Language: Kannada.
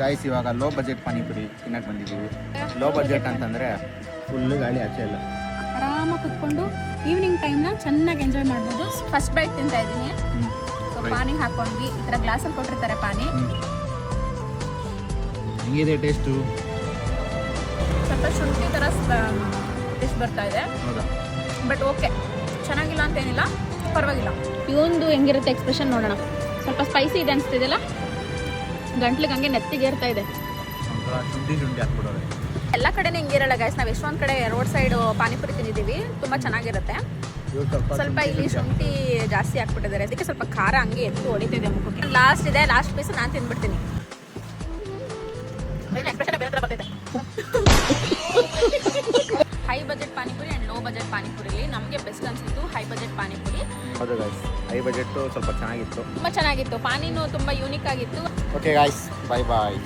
ಗಾಯ್ಸ್ ಇವಾಗ ಲೋ ಬಜೆಟ್ ಪಾನಿಪುರಿ ತಿನ್ನಕ್ಕೆ ಬಂದಿದ್ದೀವಿ. ಲೋ ಬಜೆಟ್ ಅಂತಂದರೆ ಫುಲ್ಲು ಗಾಳಿ ಆಚೆ ಎಲ್ಲ ಆರಾಮಾಗಿ ಕುತ್ಕೊಂಡು ಈವ್ನಿಂಗ್ ಟೈಮ್ನ ಚೆನ್ನಾಗಿ ಎಂಜಾಯ್ ಮಾಡ್ಬೋದು. ಫಸ್ಟ್ ಬೈಟ್ ತಿಂತಾ ಇದ್ದೀನಿ. ಸೊ ಪಾನಿ ಹಾಕೊಂಡ್ವಿ, ಈ ಥರ ಗ್ಲಾಸಲ್ಲಿ ಕೊಟ್ಟಿರ್ತಾರೆ ಪಾನಿ. ಹೆಂಗಿದೆ ಟೇಸ್ಟು? ಸ್ವಲ್ಪ ಶುಂಠಿ ಥರ ಟೇಸ್ಟ್ ಬರ್ತಾ ಇದೆ. ಹೌದಾ? ಬಟ್ ಓಕೆ, ಚೆನ್ನಾಗಿಲ್ಲ ಅಂತೇನಿಲ್ಲ, ಪರವಾಗಿಲ್ಲ. ಇವೊಂದು ಹೆಂಗಿರುತ್ತೆ ಎಕ್ಸ್ಪ್ರೆಷನ್ ನೋಡೋಣ. ಸ್ವಲ್ಪ ಸ್ಪೈಸಿ ಇದೆ ಅನಿಸ್ತಿದೆಲ್ಲ, ಗಂಟ್ಲಿಗೆ ಹಂಗೆ ನೆತ್ತಿಗೆ ಏರ್ತಾ ಇದೆ. ಶುಂಠಿ ಹಾಕ್ಬಿಡೋದು. ಎಲ್ಲ ಕಡೆನೇ ಹಿಂಗಿರಲ್ಲ ಗೈಸ್. ನಾವು ಎಷ್ಟೊಂದು ಕಡೆ ರೋಡ್ ಸೈಡ್ ಪಾನಿಪುರಿ ತಿಂದಿದ್ದೀವಿ, ತುಂಬ ಚೆನ್ನಾಗಿರುತ್ತೆ. ಸ್ವಲ್ಪ ಇಲ್ಲಿ ಶುಂಠಿ ಜಾಸ್ತಿ ಹಾಕ್ಬಿಟ್ಟಿದ್ದಾರೆ, ಅದಕ್ಕೆ ಸ್ವಲ್ಪ ಖಾರ ಹಂಗೆ ಎತ್ತು ಹೊಡಿತಿದೆ ಮುಖಕ್ಕೆ. ಲಾಸ್ಟ್ ಇದೆ, ಲಾಸ್ಟ್ ಪೀಸ್ ನಾನು ತಿಂದ್ಬಿಡ್ತೀನಿ. High budget panipuri and low budget ಪಾನಿಪುರಿಲಿ ನಮಗೆ ಬೆಸ್ಟ್ ಅನಿಸಿತ್ತು ಹೈ ಬಜೆಟ್ ಪಾನಿಪುರಿ. ಹೌದು ಗಾಯ್ಸ್, ಹೈ ಬಜೆಟ್ಟು ಸ್ವಲ್ಪ ಚೆನ್ನಾಗಿತ್ತು, ತುಂಬ ಚೆನ್ನಾಗಿತ್ತು. ಪಾನಿನೂ ತುಂಬ ಯೂನಿಕ್ ಆಗಿತ್ತು. ಓಕೆ ಗಾಯ್ಸ್, ಬಾಯ್ ಬಾಯ್.